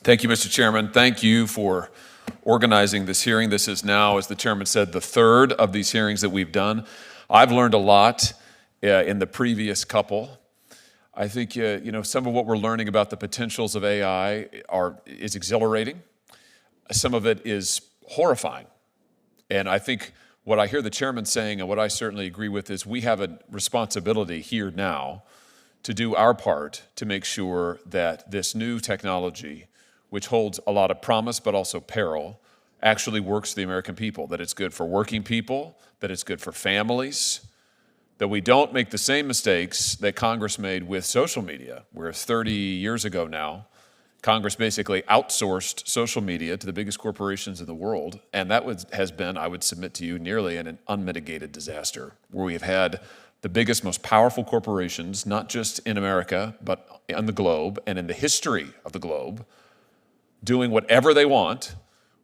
Thank you, Mr. Chairman. Thank you for organizing this hearing. This is now, as the chairman said, the third of these hearings that we've done. I've learned a lot in the previous couple. I think some of what we're learning about the potentials of AI is exhilarating. Some of it is horrifying. And I think what I hear the chairman saying, and what I certainly agree with, is we have a responsibility here now to do our part to make sure that this new technology, which holds a lot of promise but also peril, actually works for the American people, that it's good for working people, that it's good for families, that we don't make the same mistakes that Congress made with social media, where 30 years ago now, Congress basically outsourced social media to the biggest corporations in the world, and that has been, I would submit to you, nearly an unmitigated disaster, where we have had the biggest, most powerful corporations, not just in America, but on the globe and in the history of the globe, doing whatever they want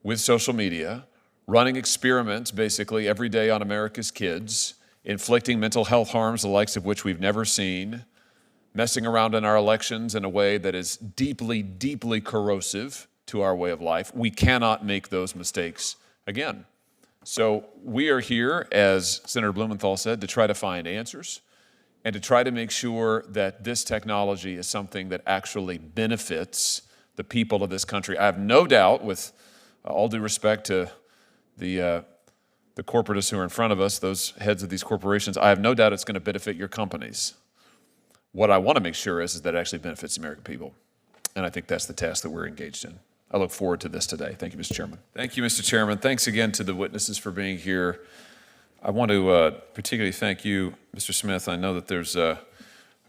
with social media, running experiments basically every day on America's kids, inflicting mental health harms, the likes of which we've never seen, messing around in our elections in a way that is deeply, deeply corrosive to our way of life. We cannot make those mistakes again. So we are here, as Senator Blumenthal said, to try to find answers and to try to make sure that this technology is something that actually benefits the people of this country. I have no doubt, with all due respect to the corporatists who are in front of us, those heads of these corporations, I have no doubt it's going to benefit your companies. What I want to make sure is that it actually benefits the American people. And I think that's the task that we're engaged in. I look forward to this today. Thank you, Mr. Chairman. Thank you, Mr. Chairman. Thanks again to the witnesses for being here. I want to particularly thank you, Mr. Smith. I know that there's a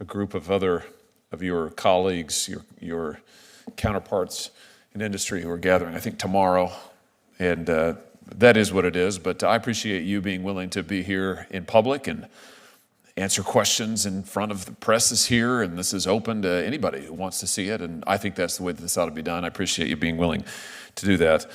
group of other of your colleagues, your counterparts in industry who are gathering, I think, tomorrow. And that is what it is. But I appreciate you being willing to be here in public and answer questions in front of the press is here, and this is open to anybody who wants to see it, and I think that's the way that this ought to be done. I appreciate you being willing to do that.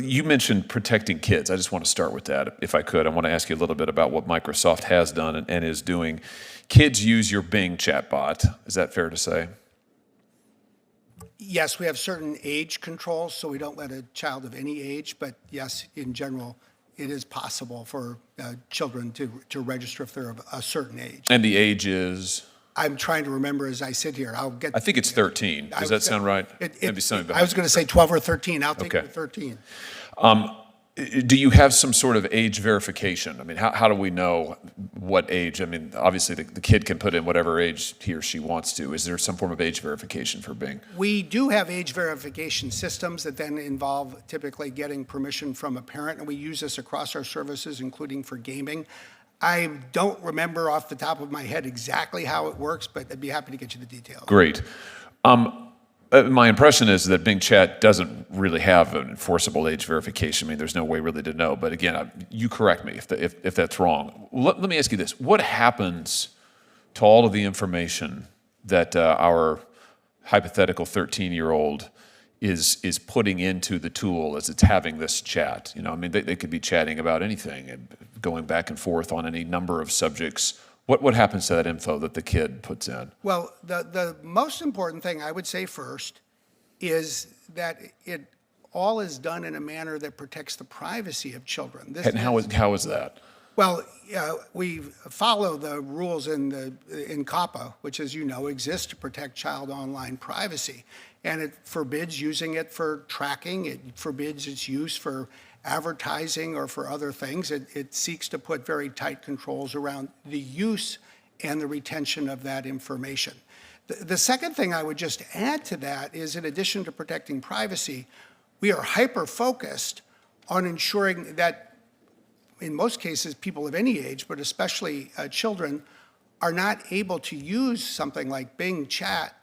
You mentioned protecting kids. I just want to start with that, if I could. I want to ask you a little bit about what Microsoft has done and is doing. Kids use your Bing chatbot. Is that fair to say? Yes, we have certain age controls, so we don't let a child of any age, but yes, in general, it is possible for children to register if they're of a certain age. And the age is? I'm trying to remember as I sit here. I think it's 13. Does that sound right? Maybe something I was going to say 12 or 13. I'll take it to 13. Do you have some sort of age verification? I mean, how do we know what age? I mean, obviously the kid can put in whatever age he or she wants to. Is there some form of age verification for Bing? We do have age verification systems that then involve typically getting permission from a parent, and we use this across our services, including for gaming. I don't remember off the top of my head exactly how it works, but I'd be happy to get you the details. Great. My impression is that Bing Chat doesn't really have an enforceable age verification. I mean, there's no way really to know. But again, you correct me if that's wrong. Let me ask you this. What happens to all of the information that our hypothetical 13-year-old is putting into the tool as it's having this chat? You know, I mean, they could be chatting about anything and going back and forth on any number of subjects. What happens to that info that the kid puts in? Well, the most important thing I would say first is that it all is done in a manner that protects the privacy of children. And how is that? Well, we follow the rules in COPPA, which, as you know, exists to protect child online privacy. And it forbids using it for tracking. It forbids its use for advertising or for other things. It seeks to put very tight controls around the use and the retention of that information. The second thing I would just add to that is, in addition to protecting privacy, we are hyper-focused on ensuring that, in most cases, people of any age, but especially children, are not able to use something like Bing Chat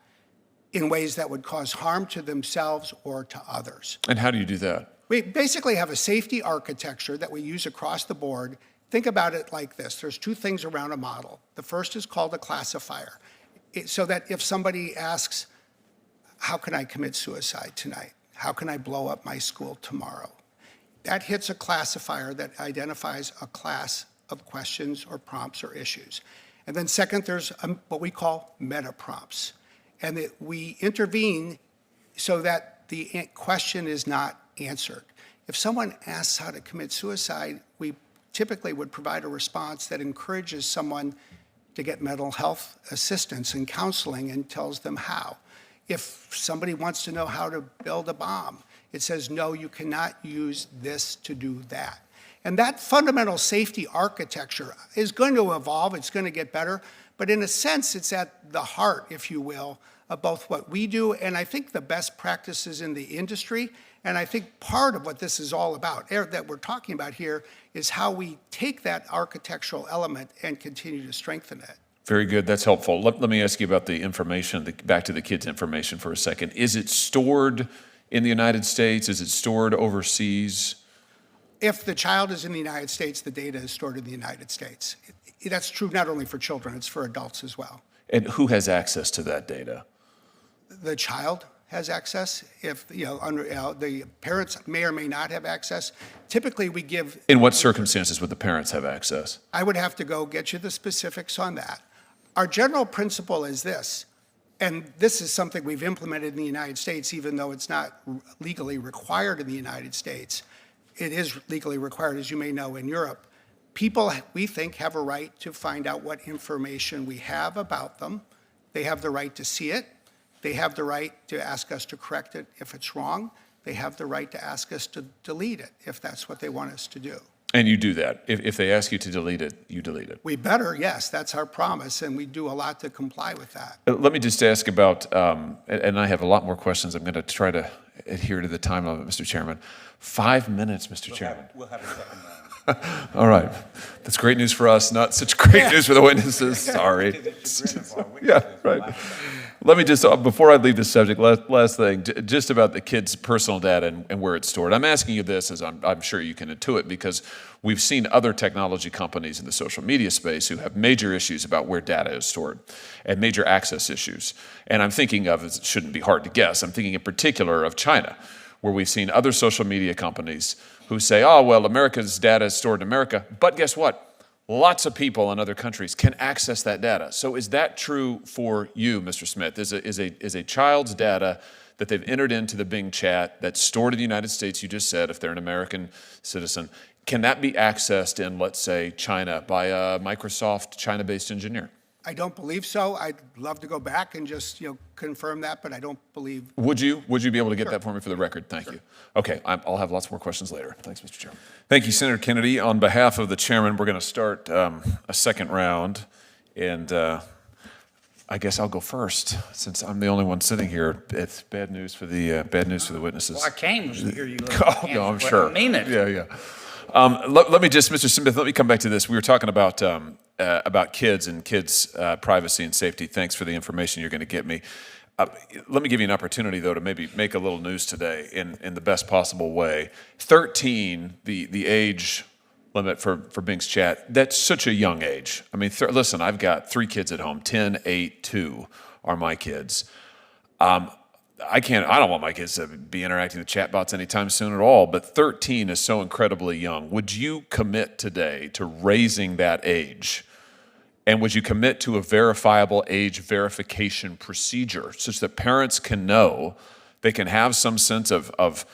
in ways that would cause harm to themselves or to others. And how do you do that? We basically have a safety architecture that we use across the board. Think about it like this. There's two things around a model. The first is called a classifier, so that if somebody asks, how can I commit suicide tonight? How can I blow up my school tomorrow? That hits a classifier that identifies a class of questions or prompts or issues. And then second, there's what we call meta prompts. And we intervene so that the question is not answered. If someone asks how to commit suicide, we typically would provide a response that encourages someone to get mental health assistance and counseling and tells them how. If somebody wants to know how to build a bomb, it says, no, you cannot use this to do that. And that fundamental safety architecture is going to evolve, it's going to get better, but in a sense, it's at the heart, if you will, of both what we do and I think the best practices in the industry. And I think part of what this is all about, that we're talking about here, is how we take that architectural element and continue to strengthen it. Very good. That's helpful. Let me ask you about the information, back to the kids' information for a second. Is it stored in the United States? Is it stored overseas? If the child is in the United States, the data is stored in the United States. That's true not only for children, it's for adults as well. And who has access to that data? The child has access. If the parents may or may not have access. Typically, we give. In what circumstances would the parents have access? I would have to go get you the specifics on that. Our general principle is this, and this is something we've implemented in the United States, even though it's not legally required in the United States. It is legally required, as you may know, in Europe. People, we think, have a right to find out what information we have about them. They have the right to see it. They have the right to ask us to correct it if it's wrong. They have the right to ask us to delete it if that's what they want us to do. And you do that. If they ask you to delete it, you delete it. We better, yes. That's our promise, and we do a lot to comply with that. Let me just ask about, and I have a lot more questions. I'm going to try to adhere to the time limit, Mr. Chairman. 5 minutes, Mr. Chairman. We'll have a second round. All right. That's great news for us, not such great news for the witnesses. Sorry. Yeah, right. Let me just, before I leave this subject, last thing, just about the kids' personal data and where it's stored. I'm asking you this, as I'm sure you can intuit, because we've seen other technology companies in the social media space who have major issues about where data is stored and major access issues. And I'm thinking of, it shouldn't be hard to guess, I'm thinking in particular of China, where we've seen other social media companies who say, oh, well, America's data is stored in America, but guess what? Lots of people in other countries can access that data. So is that true for you, Mr. Smith? Is a child's data that they've entered into the Bing chat that's stored in the United States, you just said, if they're an American citizen, can that be accessed in, let's say, China by a Microsoft China-based engineer? I don't believe so. I'd love to go back and just confirm that, but I don't believe. Would you be able to get Sure. that for me for the record? Thank you. Okay, I'll have lots more questions later. Thanks, Mr. Chairman. Thank you, Senator Kennedy. On behalf of the chairman, we're going to start a second round, and I guess I'll go first since I'm the only one sitting here. It's bad news for the witnesses. Well, I came to hear you. Oh no, I'm sure. I mean it. Yeah. Let me just, Mr. Smith, let me come back to this. We were talking about kids and kids' privacy and safety. Thanks for the information you're going to get me. Let me give you an opportunity, though, to maybe make a little news today in the best possible way. 13, the age limit for Bing's chat, that's such a young age. I mean, listen, I've got 3 kids at home, 10, 8, 2 are my kids. I don't want my kids to be interacting with chatbots anytime soon at all, but 13 is so incredibly young. Would you commit today to raising that age? And would you commit to a verifiable age verification procedure such that parents can know, they can have some sense of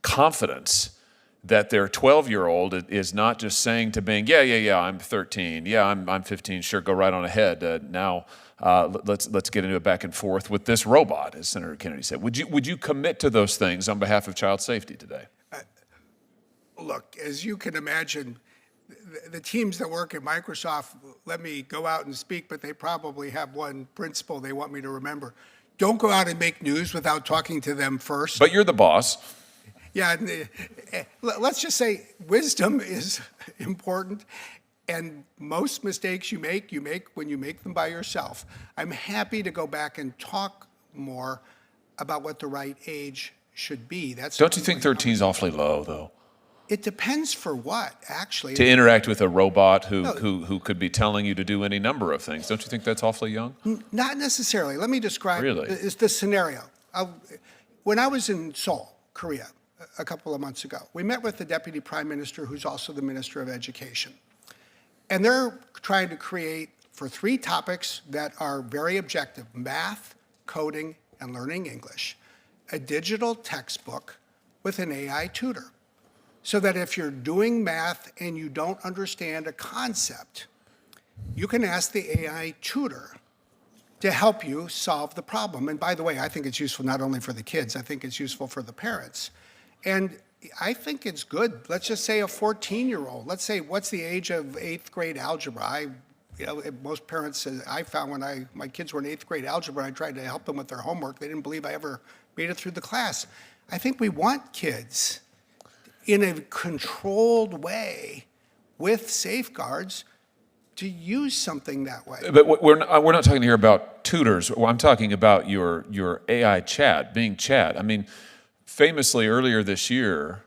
confidence that their 12-year-old is not just saying to Bing, yeah, I'm 13, yeah, I'm 15, sure, go right on ahead. Now let's get into a back and forth with this robot, as Senator Kennedy said. Would you commit to those things on behalf of child safety today? Look, as you can imagine, the teams that work at Microsoft let me go out and speak, but they probably have one principle they want me to remember. Don't go out and make news without talking to them first. But you're the boss. Yeah, let's just say wisdom is important, and most mistakes you make when you make them by yourself. I'm happy to go back and talk more about what the right age should be. Don't you think 13 is awfully low, though? It depends for what, actually. To interact with a robot who could be telling you to do any number of things. Don't you think that's awfully young? Not necessarily. Let me describe Really? the scenario. When I was in Seoul, Korea, a couple of months ago, we met with the Deputy Prime Minister, who's also the Minister of Education. And they're trying to create, for 3 topics that are very objective, math, coding, and learning English, a digital textbook with an AI tutor. So that if you're doing math and you don't understand a concept, you can ask the AI tutor to help you solve the problem. And by the way, I think it's useful not only for the kids, I think it's useful for the parents. And I think it's good. Let's just say a 14-year-old. Let's say, what's the age of 8th grade algebra? Most parents, I found when my kids were in 8th grade algebra, I tried to help them with their homework. They didn't believe I ever made it through the class. I think we want kids in a controlled way with safeguards to use something that way. But we're not talking here about tutors. I'm talking about your AI chat, being chat. I mean, famously earlier this year,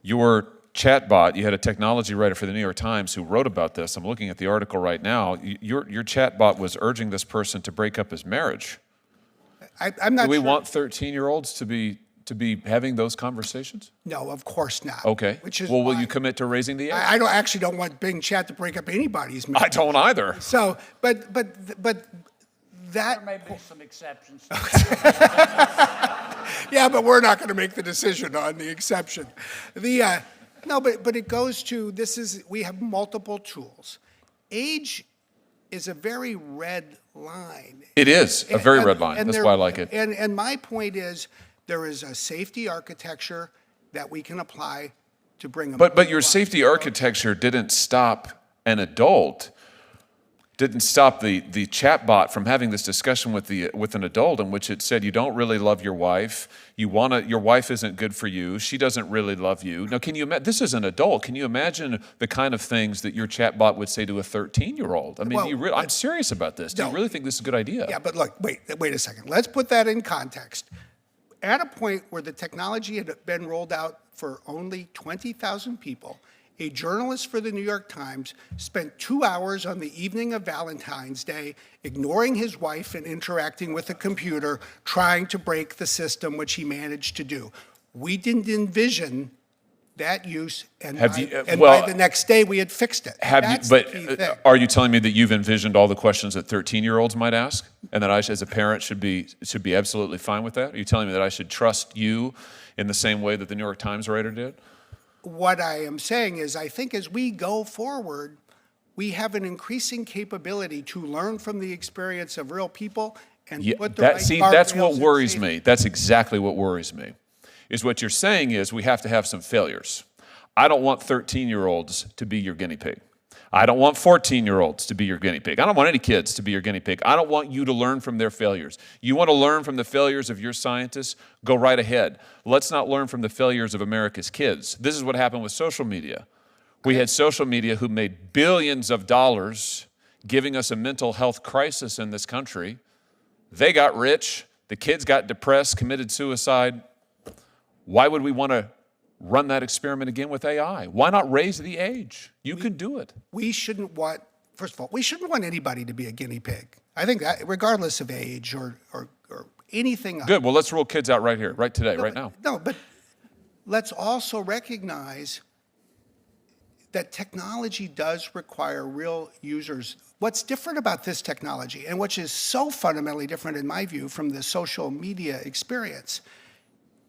your chatbot, you had a technology writer for the New York Times who wrote about this. I'm looking at the article right now. Your chatbot was urging this person to break up his marriage. I'm not Do we sure. want 13-year-olds to be having those conversations? No, of course not. Okay. Which is well, will why you commit to raising the age? I don't want Bing Chat to break up anybody's marriage. I don't either. So, but that. There may be some exceptions. Yeah, but we're not going to make the decision on the exception. No, but it goes to we have multiple tools. Age is a very red line. It is a very red line. That's why I like it. And my point is, there is a safety architecture that we can apply to bring them. But your safety architecture didn't stop an adult, didn't stop the chatbot from having this discussion with an adult in which it said, you don't really love your wife, your wife isn't good for you, she doesn't really love you. Now, this is an adult. Can you imagine the kind of things that your chatbot would say to a 13-year-old? I mean, Well, I'm serious about this. Do you really think this is a good idea? Yeah, but look, wait a second. Let's put that in context. At a point where the technology had been rolled out for only 20,000 people, a journalist for the New York Times spent 2 hours on the evening of Valentine's Day ignoring his wife and interacting with a computer, trying to break the system, which he managed to do. We didn't envision that use, and by the next day we had fixed it. Are you telling me that you've envisioned all the questions that 13-year-olds might ask, and that I, as a parent, should be absolutely fine with that? Are you telling me that I should trust you in the same way that the New York Times writer did? What I am saying is, I think as we go forward, we have an increasing capability to learn from the experience of real people and put the right guardrails that's what in worries safety. me. That's exactly what worries me. Is what you're saying is we have to have some failures. I don't want 13-year-olds to be your guinea pig. I don't want 14-year-olds to be your guinea pig. I don't want any kids to be your guinea pig. I don't want you to learn from their failures. You want to learn from the failures of your scientists? Go right ahead. Let's not learn from the failures of America's kids. This is what happened with social media. We had social media who made billions of dollars giving us a mental health crisis in this country. They got rich. The kids got depressed, committed suicide. Why would we want to run that experiment again with AI? Why not raise the age? You can do it. We shouldn't want, first of all, we shouldn't want anybody to be a guinea pig. I think that regardless of age or anything else. Good. Well, let's rule kids out right here, right today, right now. No, but let's also recognize that technology does require real users. What's different about this technology, and which is so fundamentally different in my view from the social media experience,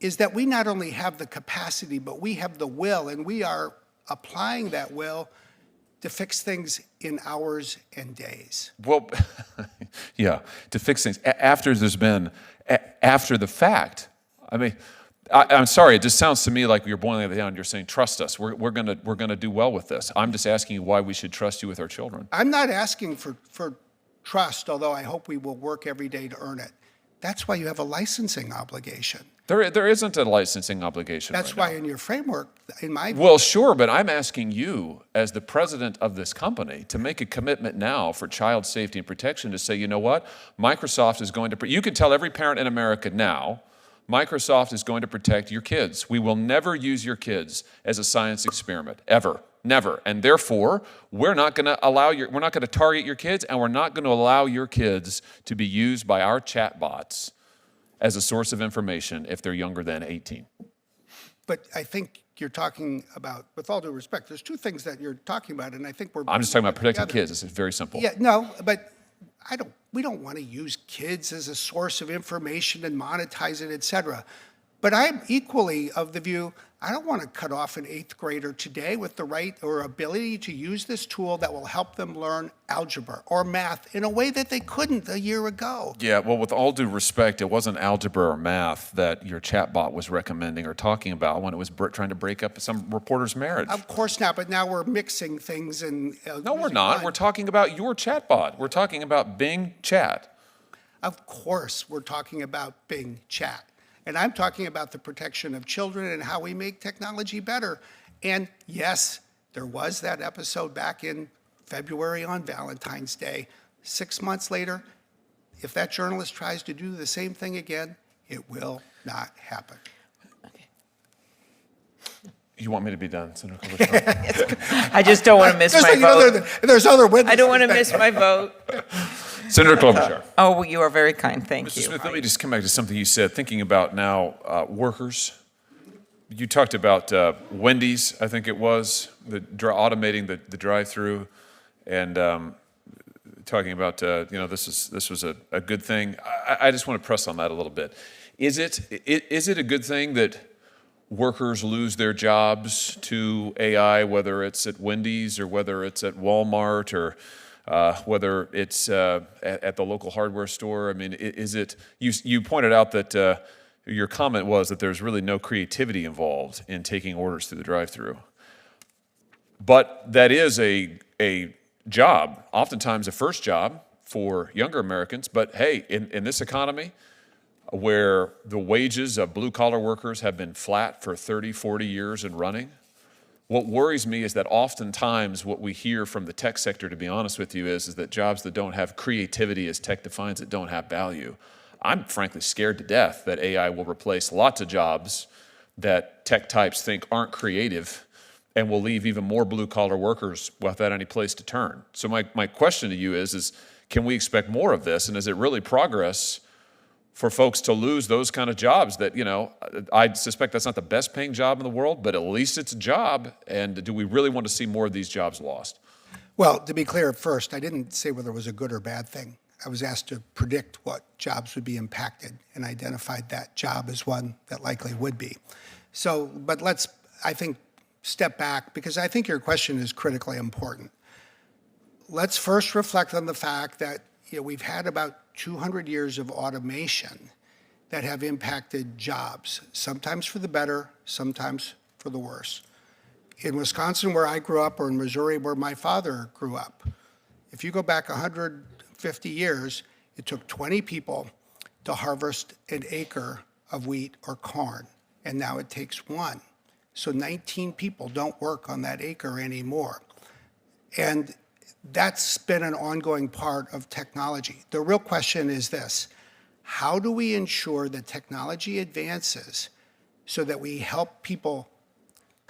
is that we not only have the capacity, but we have the will, and we are applying that will to fix things in hours and days. Well, yeah, to fix things after the fact. I mean, I'm sorry, it just sounds to me like you're boiling it down. You're saying, trust us. We're gonna do well with this. I'm just asking you why we should trust you with our children. I'm not asking for trust, although I hope we will work every day to earn it. That's why you have a licensing obligation. There isn't a licensing obligation. That's right why now. in your framework, in my view. Well, sure, but I'm asking you, as the president of this company, to make a commitment now for child safety and protection to say, you know what, Microsoft is going to, you can tell every parent in America now, Microsoft is going to protect your kids. We will never use your kids as a science experiment, ever, never. And therefore, we're not going to target your kids, and we're not going to allow your kids to be used by our chatbots as a source of information if they're younger than 18. But I think you're talking about, with all due respect, there's two things that you're talking about, and I think I'm just talking about protecting kids. It's very simple. Yeah, no, but I don't we don't want to use kids as a source of information and monetize it, et cetera. But I'm equally of the view, I don't want to cut off an 8th grader today with the right or ability to use this tool that will help them learn algebra or math in a way that they couldn't a year ago. Yeah, well, with all due respect, it wasn't algebra or math that your chatbot was recommending or talking about when it was trying to break up some reporter's marriage. Of course not, but now we're mixing things and No, we're not. We're talking about your chatbot. We're talking about Bing Chat. Of course, we're talking about Bing Chat. And I'm talking about the protection of children and how we make technology better. And yes, there was that episode back in February on Valentine's Day. 6 months later, if that journalist tries to do the same thing again, it will not happen. You want me to be done, Senator Klobuchar? I just don't want to miss my vote. There's other witnesses. I don't want to miss my vote. Senator Klobuchar. Oh, well, you are very kind. Thank Mr. you. Smith, let me just come back to something you said, thinking about now workers. You talked about Wendy's, I think it was, automating the drive-through, and talking about this was a good thing. I just want to press on that a little bit. Is it a good thing that workers lose their jobs to AI, whether it's at Wendy's or whether it's at Walmart or whether it's at the local hardware store? I mean, is it? You pointed out that your comment was that there's really no creativity involved in taking orders through the drive-through, but that is a job, oftentimes a first job for younger Americans. But hey, in this economy, where the wages of blue-collar workers have been flat for 30, 40 years and running, what worries me is that oftentimes what we hear from the tech sector, to be honest with you, is that jobs that don't have creativity, as tech defines it, don't have value. I'm frankly scared to death that AI will replace lots of jobs that tech types think aren't creative and will leave even more blue-collar workers without any place to turn. So my question to you is can we expect more of this, and is it really progress for folks to lose those kind of jobs that, I suspect that's not the best paying job in the world, but at least it's a job. And do we really want to see more of these jobs lost? Well, to be clear, first, I didn't say whether it was a good or bad thing. I was asked to predict what jobs would be impacted and identified that job as one that likely would be. So, but let's, I think, step back because I think your question is critically important. Let's first reflect on the fact that we've had about 200 years of automation that have impacted jobs, sometimes for the better, sometimes for the worse. In Wisconsin, where I grew up, or in Missouri, where my father grew up, if you go back 150 years, it took 20 people to harvest an acre of wheat or corn, and now it takes one. So 19 people don't work on that acre anymore. And that's been an ongoing part of technology. The real question is this: how do we ensure that technology advances so that we help people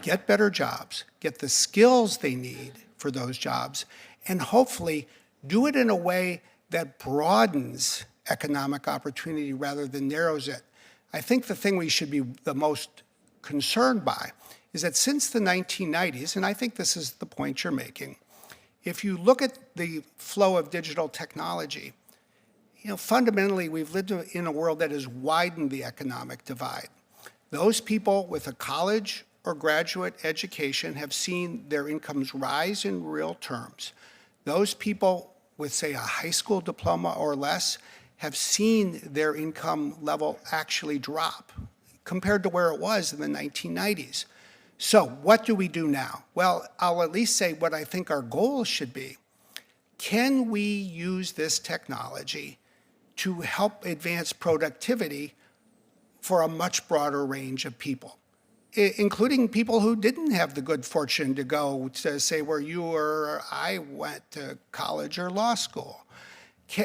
get better jobs, get the skills they need for those jobs, and hopefully do it in a way that broadens economic opportunity rather than narrows it? I think the thing we should be the most concerned by is that since the 1990s, and I think this is the point you're making, if you look at the flow of digital technology, fundamentally we've lived in a world that has widened the economic divide. Those people with a college or graduate education have seen their incomes rise in real terms. Those people with, say, a high school diploma or less have seen their income level actually drop compared to where it was in the 1990s. So what do we do now? Well, I'll at least say what I think our goal should be. Can we use this technology to help advance productivity for a much broader range of people, including people who didn't have the good fortune to go to, say, where you or I went to college or law school?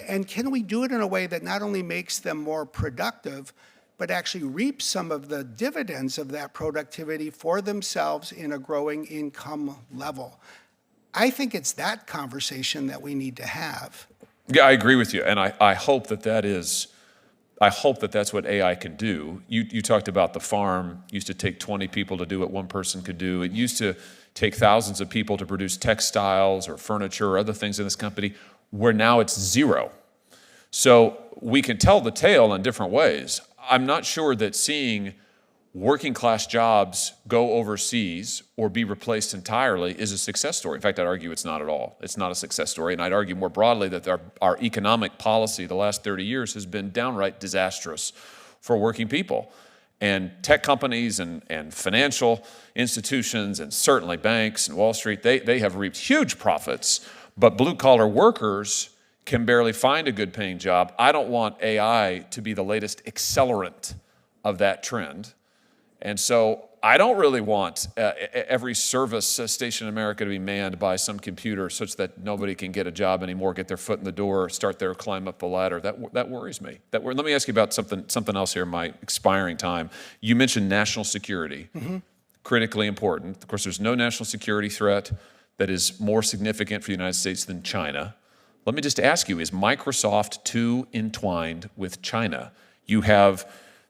And can we do it in a way that not only makes them more productive, but actually reap some of the dividends of that productivity for themselves in a growing income level? I think it's that conversation that we need to have. Yeah, I agree with you, and I hope that's what AI can do. You talked about the farm used to take 20 people to do what one person could do. It used to take thousands of people to produce textiles or furniture or other things in this company, where now it's zero. So we can tell the tale in different ways. I'm not sure that seeing working class jobs go overseas or be replaced entirely is a success story. In fact, I'd argue it's not at all. It's not a success story. And I'd argue more broadly that our economic policy the last 30 years has been downright disastrous for working people. And tech companies and financial institutions and certainly banks and Wall Street, they have reaped huge profits. But blue-collar workers can barely find a good-paying job. I don't want AI to be the latest accelerant of that trend. And so I don't really want every service station in America to be manned by some computer such that nobody can get a job anymore, get their foot in the door, start their climb up the ladder. That worries me. Let me ask you about something else here in my expiring time. You mentioned national security, critically important. Of course, there's no national security threat that is more significant for the United States than China. Let me just ask you, is Microsoft too entwined with China? You have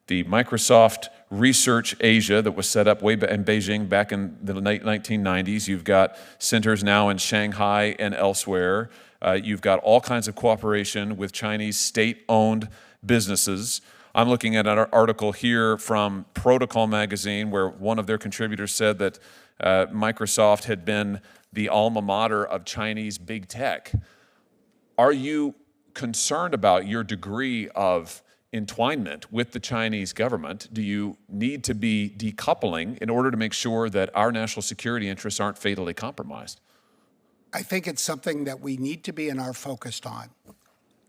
the Microsoft Research Asia that was set up way in Beijing back in the late 1990s. You've got centers now in Shanghai and elsewhere. You've got all kinds of cooperation with Chinese state-owned businesses. I'm looking at an article here from Protocol magazine where one of their contributors said that Microsoft had been the alma mater of Chinese big tech. Are you concerned about your degree of entwinement with the Chinese government? Do you need to be decoupling in order to make sure that our national security interests aren't fatally compromised? I think it's something that we need to be and are focused on.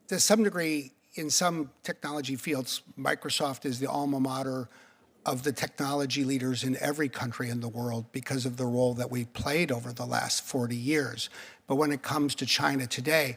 To some degree, in some technology fields, Microsoft is the alma mater of the technology leaders in every country in the world because of the role that we've played over the last 40 years. But when it comes to China today,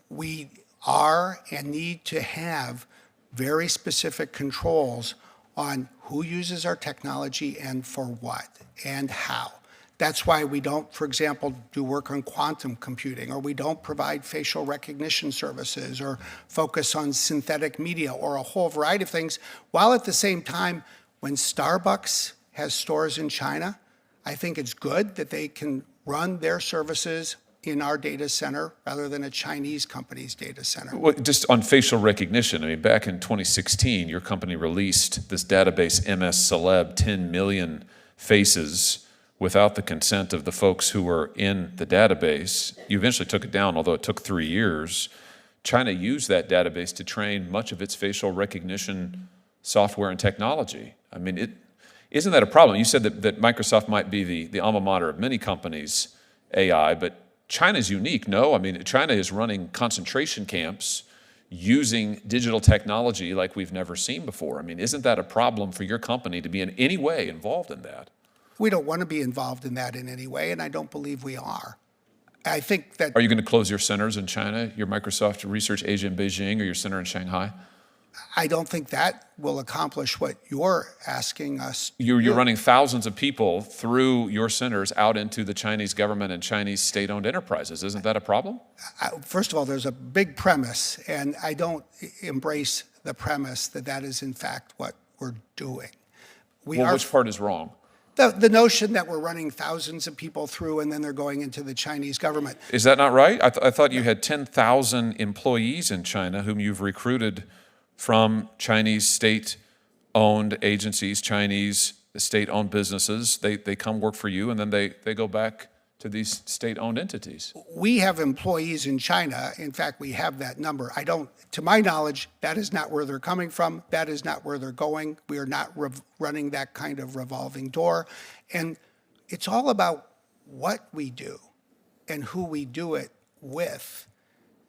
we are and need to have very specific controls on who uses our technology and for what and how. That's why we don't, for example, do work on quantum computing, or we don't provide facial recognition services or focus on synthetic media or a whole variety of things, while at the same time, when Starbucks has stores in China, I think it's good that they can run their services in our data center rather than a Chinese company's data center. Well, just on facial recognition, I mean, back in 2016, your company released this database, MS Celeb, 10 million faces without the consent of the folks who were in the database. You eventually took it down, although it took 3 years. China used that database to train much of its facial recognition software and technology. I mean, isn't that a problem? You said that Microsoft might be the alma mater of many companies' AI, but China's unique, no? I mean, China is running concentration camps using digital technology like we've never seen before. I mean, isn't that a problem for your company to be in any way involved in that? We don't want to be involved in that in any way, and I don't believe we are. I think that... Are you going to close your centers in China, your Microsoft Research Asia in Beijing, or your center in Shanghai? I don't think that will accomplish what you're asking us. You're running thousands of people through your centers out into the Chinese government and Chinese state-owned enterprises. Isn't that a problem? First of all, there's a big premise, and I don't embrace the premise that that is in fact what we're doing. Which part is wrong? The notion that we're running thousands of people through and then they're going into the Chinese government. Is that not right? I thought you had 10,000 employees in China whom you've recruited from Chinese state-owned agencies, Chinese state-owned businesses. They come work for you, and then they go back to these state-owned entities. We have employees in China. In fact, we have that number. To my knowledge, that is not where they're coming from. That is not where they're going. We are not running that kind of revolving door. And it's all about what we do and who we do it with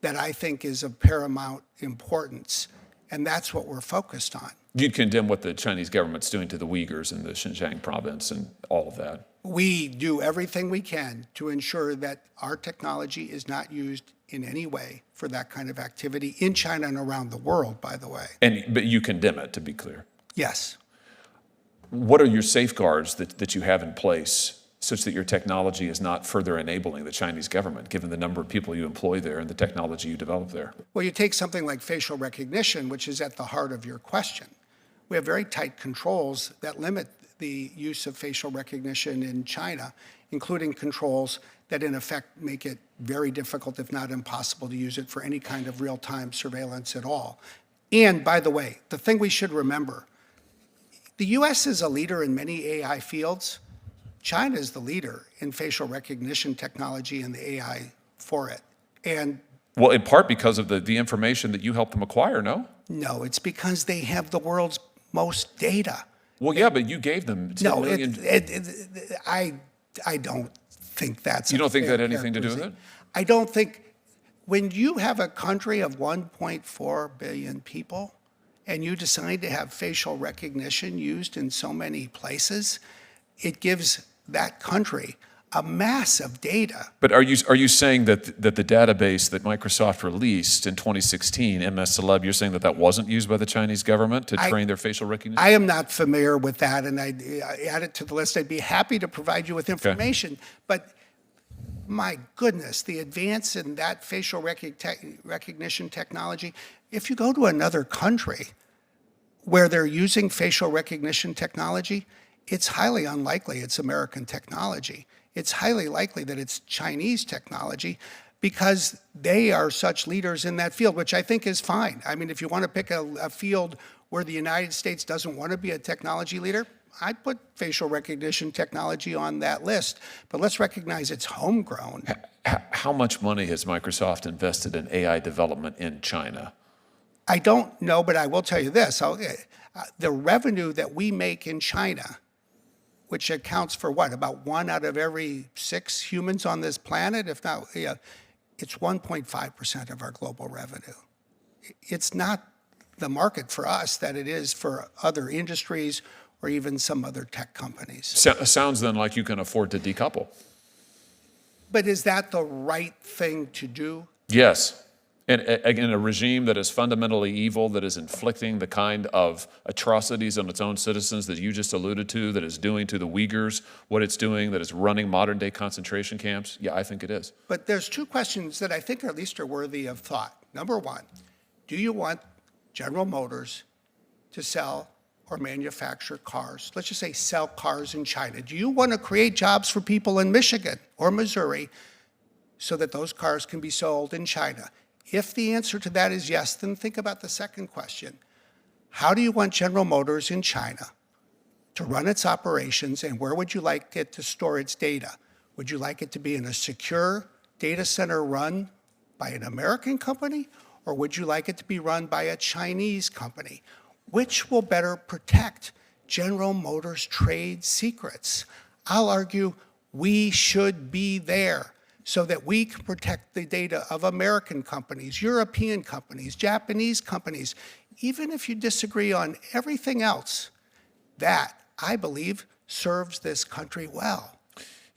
that I think is of paramount importance. And that's what we're focused on. You'd condemn what the Chinese government's doing to the Uyghurs in the Xinjiang province and all of that. We do everything we can to ensure that our technology is not used in any way for that kind of activity in China and around the world, by the way. But you condemn it, to be clear. Yes. What are your safeguards that you have in place such that your technology is not further enabling the Chinese government, given the number of people you employ there and the technology you develop there? Well, you take something like facial recognition, which is at the heart of your question. We have very tight controls that limit the use of facial recognition in China, including controls that in effect make it very difficult, if not impossible, to use it for any kind of real-time surveillance at all. And by the way, the thing we should remember, the US is a leader in many AI fields. China is the leader in facial recognition technology and the AI for it. And Well, in part because of the information that you helped them acquire, no? no, it's because they have the world's most data. Well, yeah, but you gave them 10 No, million. I don't think that's. You don't think fair that had anything to do with it? characterization. I don't think, when you have a country of 1.4 billion people and you decide to have facial recognition used in so many places, it gives that country a mass of data. But are you saying that the database that Microsoft released in 2016, MS Celeb, you're saying that that wasn't used by the Chinese government to train their facial recognition? I am not familiar with that, and I add it to the list. I'd be happy to provide you with information, but my goodness, the advance in that facial recognition technology, if you go to another country where they're using facial recognition technology, it's highly unlikely it's American technology. It's highly likely that it's Chinese technology because they are such leaders in that field, which I think is fine. I mean, if you want to pick a field where the United States doesn't want to be a technology leader, I'd put facial recognition technology on that list. But let's recognize it's homegrown. How much money has Microsoft invested in AI development in China? I don't know, but I will tell you this. The revenue that we make in China, which accounts for what, about 1 out of every 6 humans on this planet, if not, it's 1.5% of our global revenue. It's not the market for us that it is for other industries or even some other tech companies. Sounds then like you can afford to decouple. But is that the right thing to do? Yes. And again, a regime that is fundamentally evil, that is inflicting the kind of atrocities on its own citizens that you just alluded to, that is doing to the Uyghurs what it's doing, that is running modern-day concentration camps, yeah, I think it is. But there's 2 questions that I think at least are worthy of thought. Number 1, do you want General Motors to sell or manufacture cars? Let's just say sell cars in China. Do you want to create jobs for people in Michigan or Missouri so that those cars can be sold in China? If the answer to that is yes, then think about the second question. How do you want General Motors in China to run its operations, and where would you like it to store its data? Would you like it to be in a secure data center run by an American company, or would you like it to be run by a Chinese company? Which will better protect General Motors' trade secrets? I'll argue we should be there so that we can protect the data of American companies, European companies, Japanese companies. Even if you disagree on everything else, that, I believe, serves this country well.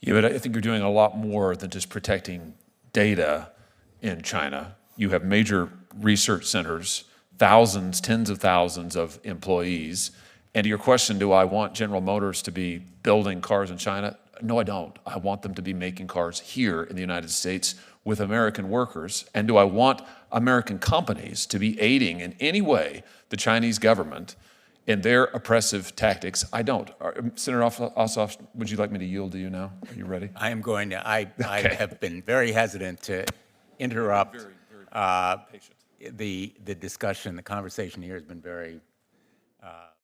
Yeah, but I think you're doing a lot more than just protecting data in China. You have major research centers, thousands, tens of thousands of employees. And to your question, do I want General Motors to be building cars in China? No, I don't. I want them to be making cars here in the United States with American workers. And do I want American companies to be aiding in any way the Chinese government in their oppressive tactics? I don't. Senator Ossoff, would you like me to yield to you now? Are you ready? I am going to. I have been very hesitant to interrupt. Very patient. The discussion, the conversation here has been very